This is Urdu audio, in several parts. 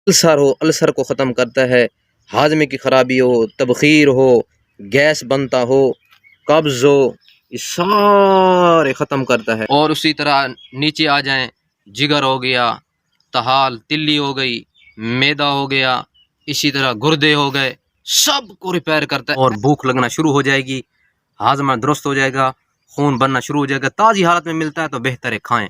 السر کو ختم کرتا ہے، ہاضمے کی خرابی ہو، تبخیر ہو، گیس بنتا ہو، قبض ہو، یہ سارے ختم کرتا ہے۔ اور اسی طرح نیچے آ جائیں، جگر ہو گیا، تحال تلی ہو گئی، میدا ہو گیا، اسی طرح گردے ہو گئے، سب کو ریپیئر کرتا ہے۔ اور بھوک لگنا شروع ہو جائے گی، ہاضمہ درست ہو جائے گا، خون بننا شروع ہو جائے گا۔ تازی حالت میں ملتا ہے تو بہتر ہے کھائیں۔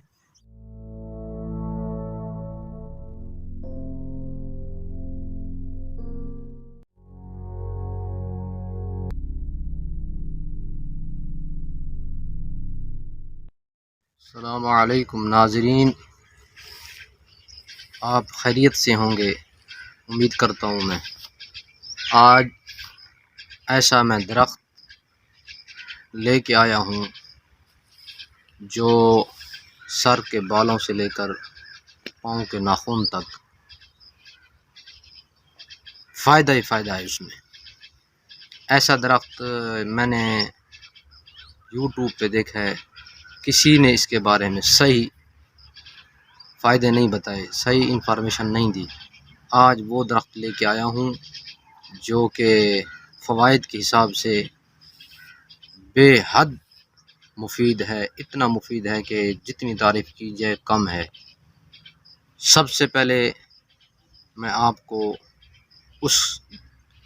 السلام علیکم ناظرین، آپ خیریت سے ہوں گے امید کرتا ہوں میں۔ آج ایسا میں درخت لے کے آیا ہوں جو سر کے بالوں سے لے کر پاؤں کے ناخن تک فائدہ ہی فائدہ ہے اس میں۔ ایسا درخت میں نے یوٹیوب پہ دیکھا ہے، کسی نے اس کے بارے میں صحیح فائدے نہیں بتائے، صحیح انفارمیشن نہیں دی۔ آج وہ درخت لے کے آیا ہوں جو کہ فوائد کے حساب سے بے حد مفید ہے، اتنا مفید ہے کہ جتنی تعریف کی جائے کم ہے۔ سب سے پہلے میں آپ کو اس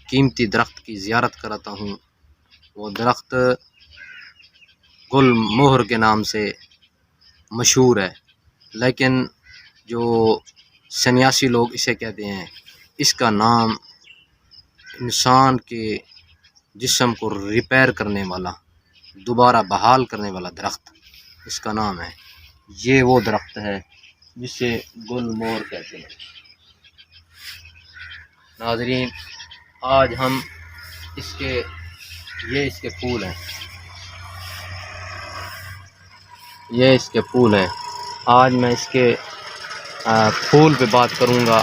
قیمتی درخت کی زیارت کراتا ہوں۔ وہ درخت گل مہر کے نام سے مشہور ہے، لیکن جو سنیاسی لوگ اسے کہتے ہیں، اس کا نام انسان کے جسم کو ریپیئر کرنے والا، دوبارہ بحال کرنے والا درخت اس کا نام ہے۔ یہ وہ درخت ہے جسے گل مہر کہتے ہیں۔ ناظرین، آج ہم اس کے پھول ہیں، یہ اس کے پھول ہیں۔ آج میں اس کے پھول پہ بات کروں گا۔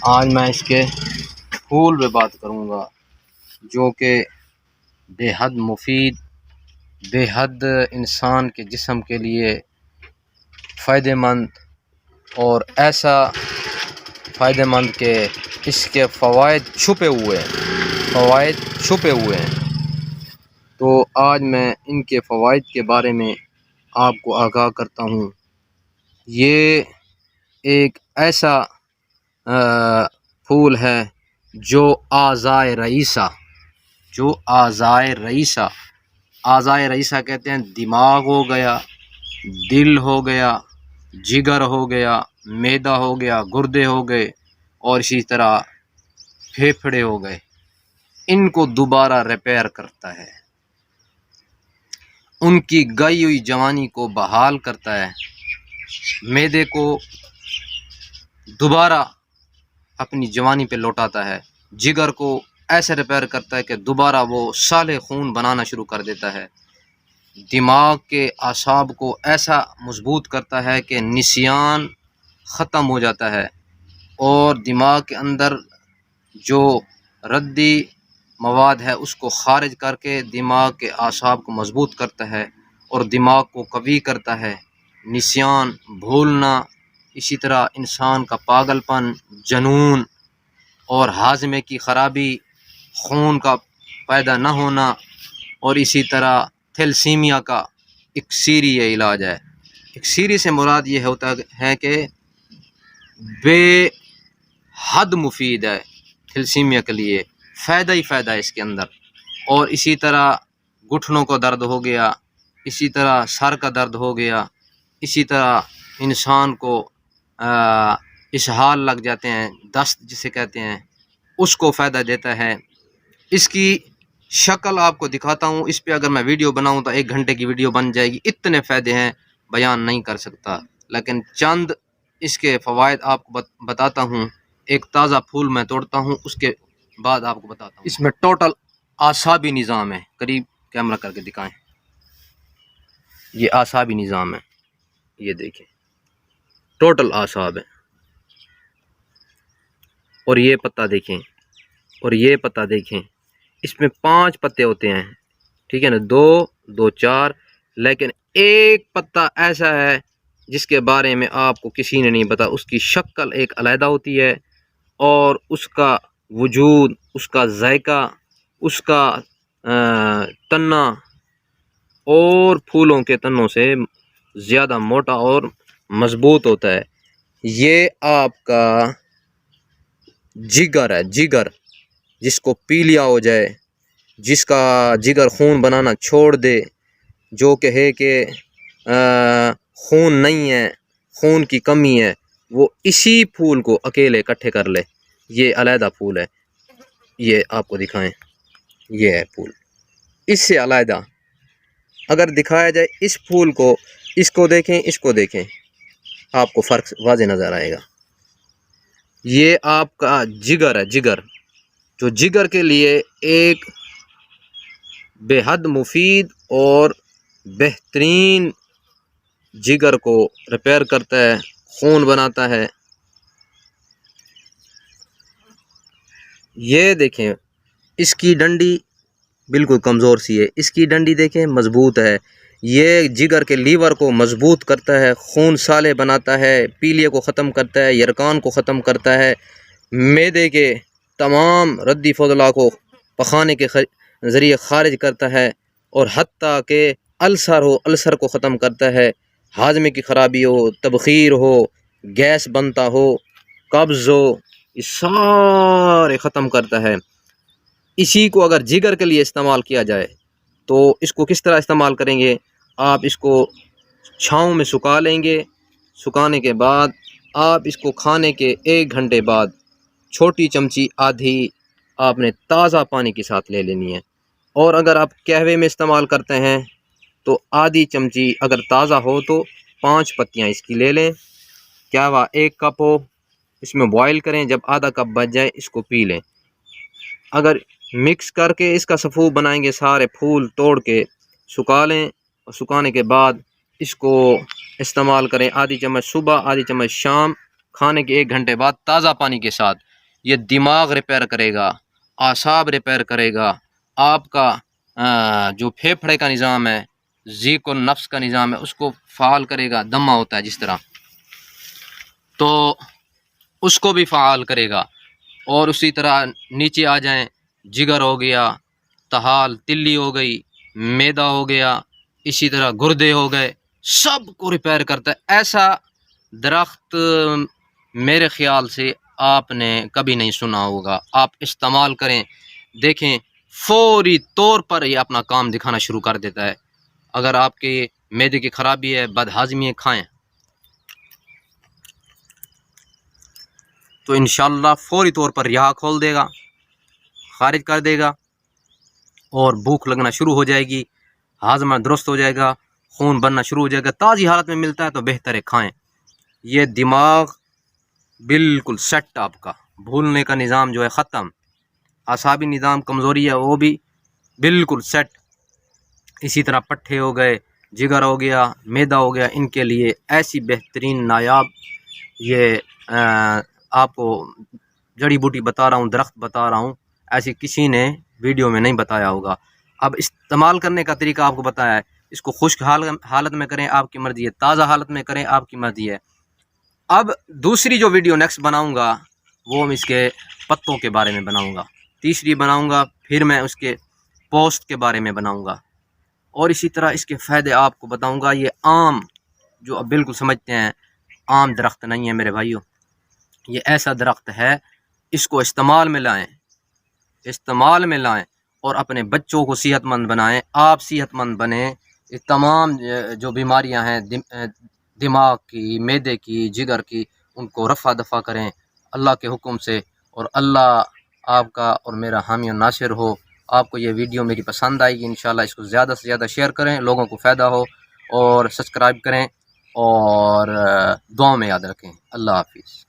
آج میں اس کے پھول پہ بات کروں گا جو کہ بے حد مفید، بے حد انسان کے جسم کے لیے فائدہ مند، اور ایسا فائدہ مند کہ اس کے فوائد چھپے ہوئے ہیں۔ تو آج میں ان کے فوائد کے بارے میں آپ کو آگاہ کرتا ہوں۔ یہ ایک ایسا پھول ہے جو اعضائے رئیسہ کہتے ہیں۔ دماغ ہو گیا، دل ہو گیا، جگر ہو گیا، میدا ہو گیا، گردے ہو گئے، اور اسی طرح پھیپھڑے ہو گئے، ان کو دوبارہ ریپیئر کرتا ہے، ان کی گئی ہوئی جوانی کو بحال کرتا ہے، معدے کو دوبارہ اپنی جوانی پہ لوٹاتا ہے، جگر کو ایسے ریپیئر کرتا ہے کہ دوبارہ وہ سالے خون بنانا شروع کر دیتا ہے، دماغ کے اعصاب کو ایسا مضبوط کرتا ہے کہ نسیان ختم ہو جاتا ہے، اور دماغ کے اندر جو ردی مواد ہے اس کو خارج کر کے دماغ کے اعصاب کو مضبوط کرتا ہے اور دماغ کو قوی کرتا ہے۔ نسیان، بھولنا، اسی طرح انسان کا پاگل پن، جنون اور ہاضمے کی خرابی، خون کا پیدا نہ ہونا، اور اسی طرح تھیلسیمیا کا اکسیری یہ علاج ہے۔ اکسیری سے مراد یہ ہوتا ہے کہ بے حد مفید ہے تھیلسیمیا کے لیے، فائدہ ہی فائدہ ہے اس کے اندر۔ اور اسی طرح گھٹنوں کو درد ہو گیا، اسی طرح سر کا درد ہو گیا، اسی طرح انسان کو اسہال لگ جاتے ہیں، دست جسے کہتے ہیں، اس کو فائدہ دیتا ہے۔ اس کی شکل آپ کو دکھاتا ہوں، اس پہ اگر میں ویڈیو بناؤں تو 1 گھنٹے کی ویڈیو بن جائے گی، اتنے فائدے ہیں بیان نہیں کر سکتا، لیکن چند اس کے فوائد آپ کو بتاتا ہوں۔ ایک تازہ پھول میں توڑتا ہوں، اس کے بعد آپ کو بتاتا ہوں۔ اس میں ٹوٹل اعصابی نظام ہے، قریب کیمرہ کر کے دکھائیں، یہ اعصابی نظام ہے، یہ دیکھیں ٹوٹل اعصاب ہے، اور یہ پتہ دیکھیں، اور یہ پتہ دیکھیں، اس میں 5 پتے ہوتے ہیں، ٹھیک ہے نا، 2 4، لیکن ایک پتا ایسا ہے جس کے بارے میں آپ کو کسی نے نہیں بتا. اس کی شکل ایک علیحدہ ہوتی ہے اور اس کا وجود، اس کا ذائقہ، اس کا تنا اور پھولوں کے تنوں سے زیادہ موٹا اور مضبوط ہوتا ہے. یہ آپ کا جگر ہے، جگر، جس کو پی لیا ہو جائے، جس کا جگر خون بنانا چھوڑ دے، جو کہے کہ خون نہیں ہے، خون کی کمی ہے، وہ اسی پھول کو اکیلے اکٹھے کر لے. یہ علیحدہ پھول ہے، یہ آپ کو دکھائیں، یہ ہے پھول. اس سے علیحدہ اگر دکھایا جائے اس پھول کو، اس کو دیکھیں، اس کو دیکھیں، آپ کو فرق واضح نظر آئے گا. یہ آپ کا جگر ہے، جگر، جو جگر کے لیے ایک بے حد مفید اور بہترین، جگر کو ریپیئر کرتا ہے، خون بناتا ہے. یہ دیکھیں، اس کی ڈنڈی بالکل کمزور سی ہے، اس کی ڈنڈی دیکھیں مضبوط ہے. یہ جگر کے لیور کو مضبوط کرتا ہے، خون سالے بناتا ہے، پیلیے کو ختم کرتا ہے، یرقان کو ختم کرتا ہے، معدے کے تمام ردی فضلہ کو پخانے کے ذریعے خارج کرتا ہے، اور حتیٰ کہ السر ہو، السر کو ختم کرتا ہے. ہاضمے کی خرابی ہو، تبخیر ہو، گیس بنتا ہو، قبض ہو، یہ سارے ختم کرتا ہے. اسی کو اگر جگر کے لیے استعمال کیا جائے تو اس کو کس طرح استعمال کریں گے؟ آپ اس کو چھاؤں میں سکھا لیں گے. سکھانے کے بعد آپ اس کو کھانے کے 1 گھنٹے بعد چھوٹی چمچی آدھی آپ نے تازہ پانی کے ساتھ لے لینی ہے. اور اگر آپ قہوے میں استعمال کرتے ہیں تو آدھی چمچی، اگر تازہ ہو تو 5 پتیاں اس کی لے لیں. قہوہ 1 کپ ہو، اس میں بوائل کریں، جب آدھا کپ بچ جائے اس کو پی لیں. اگر مکس کر کے اس کا سفوف بنائیں گے، سارے پھول توڑ کے سکھا لیں، اور سکھانے کے بعد اس کو استعمال کریں. آدھی چمچ صبح، آدھی چمچ شام، کھانے کے 1 گھنٹے بعد تازہ پانی کے ساتھ. یہ دماغ ریپیئر کرے گا، اعصاب ریپیئر کرے گا، آپ کا جو پھیپھڑے کا نظام ہے، ذیق و نفس کا نظام ہے، اس کو فعال کرے گا. دمہ ہوتا ہے جس طرح، تو اس کو بھی فعال کرے گا. اور اسی طرح نیچے آ جائیں، جگر ہو گیا، تحال، تلی ہو گئی، میدا ہو گیا، اسی طرح گردے ہو گئے، سب کو ریپیئر کرتا ہے. ایسا درخت میرے خیال سے آپ نے کبھی نہیں سنا ہوگا. آپ استعمال کریں، دیکھیں فوری طور پر یہ اپنا کام دکھانا شروع کر دیتا ہے. اگر آپ کے معدے کی خرابی ہے، بد ہاضمی ہے، کھائیں تو انشاءاللہ فوری طور پر رہا کھول دے گا، خارج کر دے گا، اور بھوک لگنا شروع ہو جائے گی، ہاضمہ درست ہو جائے گا، خون بننا شروع ہو جائے گا. تازی حالت میں ملتا ہے تو بہتر ہے کھائیں. یہ دماغ بالکل سیٹ، آپ کا بھولنے کا نظام جو ہے ختم، اعصابی نظام کمزوری ہے وہ بھی بالکل سیٹ. اسی طرح پٹھے ہو گئے، جگر ہو گیا، میدا ہو گیا، ان کے لیے ایسی بہترین نایاب یہ آپ کو جڑی بوٹی بتا رہا ہوں، درخت بتا رہا ہوں، ایسی کسی نے ویڈیو میں نہیں بتایا ہوگا. اب استعمال کرنے کا طریقہ آپ کو بتایا ہے. اس کو خشک حالت میں کریں، آپ کی مرضی ہے، تازہ حالت میں کریں، آپ کی مرضی ہے. اب دوسری جو ویڈیو نیکسٹ بناؤں گا وہ میں اس کے پتوں کے بارے میں بناؤں گا، تیسری بناؤں گا، پھر میں اس کے پوسٹ کے بارے میں بناؤں گا، اور اسی طرح اس کے فائدے آپ کو بتاؤں گا. یہ عام، جو اب بالکل سمجھتے ہیں، عام درخت نہیں ہے میرے بھائیوں. یہ ایسا درخت ہے، اس کو استعمال میں لائیں، استعمال میں لائیں، اور اپنے بچوں کو صحت مند بنائیں، آپ صحت مند بنیں. تمام جو بیماریاں ہیں دماغ کی، معدے کی، جگر کی، ان کو رفع دفع کریں اللہ کے حکم سے. اور اللہ آپ کا اور میرا حامی و ناصر ہو. آپ کو یہ ویڈیو میری پسند آئے گی، انشاءاللہ اس کو زیادہ سے زیادہ شیئر کریں، لوگوں کو فائدہ ہو، اور سبسکرائب کریں، اور دعاؤں میں یاد رکھیں. اللہ حافظ.